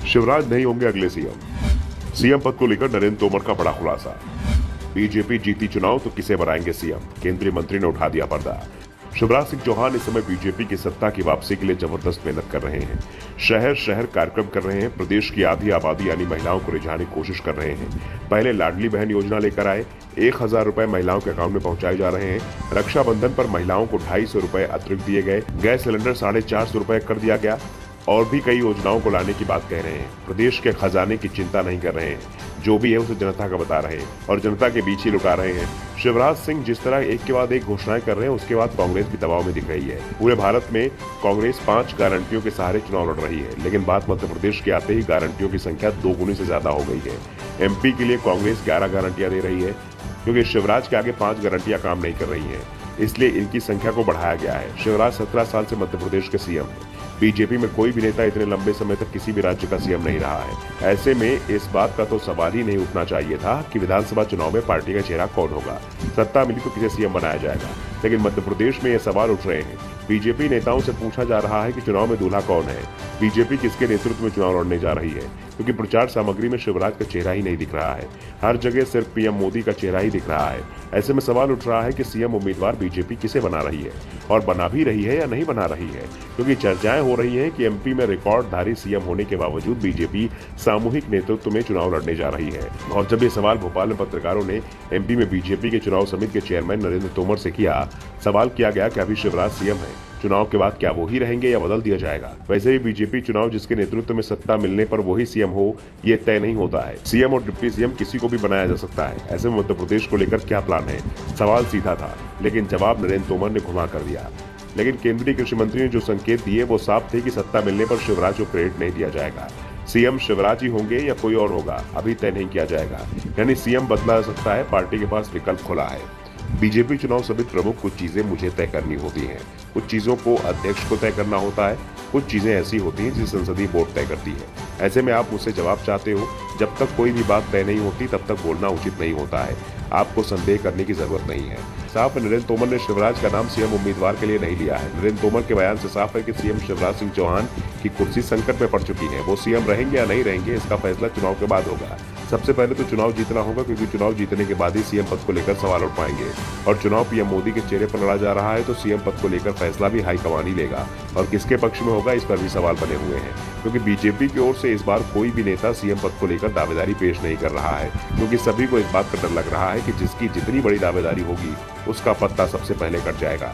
शिवराज नहीं होंगे अगले सीएम। सीएम पद को लेकर नरेंद्र तोमर का बड़ा खुलासा। बीजेपी जीती चुनाव तो किसे बनाएंगे सीएम, केंद्रीय मंत्री ने उठा दिया पर्दा। शिवराज सिंह चौहान इस समय बीजेपी की सत्ता की वापसी के लिए जबरदस्त मेहनत कर रहे हैं। शहर शहर कार्यक्रम कर रहे हैं। प्रदेश की आधी आबादी यानी महिलाओं को रिझाने की कोशिश कर रहे हैं। पहले लाडली बहन योजना लेकर आए, 1000 रुपए महिलाओं के अकाउंट में पहुंचाए जा रहे हैं। रक्षाबंधन पर महिलाओं को 250 रुपए अतिरिक्त दिए गए। गैस सिलेंडर 450 रुपए कर दिया गया और भी कई योजनाओं को लाने की बात कह रहे हैं। प्रदेश के खजाने की चिंता नहीं कर रहे हैं, जो भी है उसे जनता का बता रहे हैं और जनता के बीच ही लुटा रहे हैं। शिवराज सिंह जिस तरह एक के बाद एक घोषणाएं कर रहे हैं, उसके बाद कांग्रेस भी दबाव में दिख रही है। पूरे भारत में कांग्रेस 5 गारंटियों के सहारे चुनाव लड़ रही है, लेकिन बात मध्य प्रदेश के आते ही गारंटियों की संख्या 2 गुनी से ज्यादा हो गई है। एमपी के लिए कांग्रेस 11 गारंटियां दे रही है, क्योंकि शिवराज के आगे 5 गारंटियां काम नहीं कर रही है, इसलिए इनकी संख्या को बढ़ाया गया है। शिवराज 17 साल से मध्य प्रदेश के सीएम है। बीजेपी में कोई भी नेता इतने लंबे समय तक किसी भी राज्य का सीएम नहीं रहा है। ऐसे में इस बात का तो सवाल ही नहीं उठना चाहिए था कि विधानसभा चुनाव में पार्टी का चेहरा कौन होगा। सत्ता मिली तो किसे सीएम बनाया जाएगा, लेकिन मध्य प्रदेश में ये सवाल उठ रहे हैं। बीजेपी नेताओं से पूछा जा रहा है कि चुनाव में दूल्हा कौन है, बीजेपी किसके नेतृत्व में चुनाव लड़ने जा रही है, क्योंकि प्रचार सामग्री में शिवराज का चेहरा ही नहीं दिख रहा है। हर जगह सिर्फ पीएम मोदी का चेहरा ही दिख रहा है। ऐसे में सवाल उठ रहा है कि सीएम उम्मीदवार बीजेपी किसे बना रही है और बना भी रही है या नहीं बना रही है, क्योंकि चर्चाएं हो रही हैं कि एमपी में रिकॉर्डधारी सीएम होने के बावजूद बीजेपी सामूहिक नेतृत्व में चुनाव लड़ने जा रही है। और जब ये सवाल भोपाल में पत्रकारों ने एमपी में बीजेपी के चुनाव समिति के चेयरमैन नरेंद्र तोमर से किया, सवाल किया गया कि अभी शिवराज सीएम है, चुनाव के बाद क्या वो ही रहेंगे या बदल दिया जाएगा। वैसे भी बीजेपी चुनाव जिसके नेतृत्व में सत्ता मिलने पर वही सीएम हो, ये तय नहीं होता है। सीएम और डिप्टी सीएम किसी को भी बनाया जा सकता है। ऐसे में मध्य प्रदेश को लेकर क्या प्लान है, सवाल सीधा था, लेकिन जवाब नरेंद्र तोमर ने घुमा कर दिया। लेकिन केंद्रीय कृषि मंत्री ने जो संकेत दिए वो साफ थे कि सत्ता मिलने पर शिवराज को क्रेडिट नहीं दिया जाएगा। सीएम शिवराज ही होंगे या कोई और होगा, अभी तय नहीं किया जाएगा। यानी सीएम बदला जा सकता है, पार्टी के पास विकल्प खुला है। बीजेपी चुनाव समिति प्रमुख कुछ चीजें मुझे तय करनी होती हैं, कुछ चीजों को अध्यक्ष को तय करना होता है, कुछ चीजें ऐसी होती हैं जिसे संसदीय बोर्ड तय करती है। ऐसे में आप मुझसे जवाब चाहते हो, जब तक कोई भी बात तय नहीं होती तब तक बोलना उचित नहीं होता है। आपको संदेह करने की जरूरत नहीं है। साफ नरेंद्र तोमर ने शिवराज का नाम सीएम उम्मीदवार के लिए नहीं लिया है। नरेंद्र तोमर के बयान से साफ है कि सीएम शिवराज सिंह चौहान की कुर्सी संकट में पड़ चुकी है। वो सीएम रहेंगे या नहीं रहेंगे, इसका फैसला चुनाव के बाद होगा। सबसे पहले तो चुनाव जीतना होगा, क्योंकि चुनाव जीतने के बाद ही सीएम पद को लेकर सवाल उठ पाएंगे। और चुनाव पीएम मोदी के चेहरे पर लड़ा जा रहा है, तो सीएम पद को लेकर फैसला भी हाईकमान ही लेगा, और किसके पक्ष में होगा इस पर भी सवाल बने हुए हैं। क्योंकि बीजेपी की ओर से इस बार कोई भी नेता सीएम पद को लेकर दावेदारी पेश नहीं कर रहा है, क्योंकि सभी को इस बात का डर लग रहा है कि जिसकी जितनी बड़ी दावेदारी होगी उसका पत्ता सबसे पहले कट जाएगा।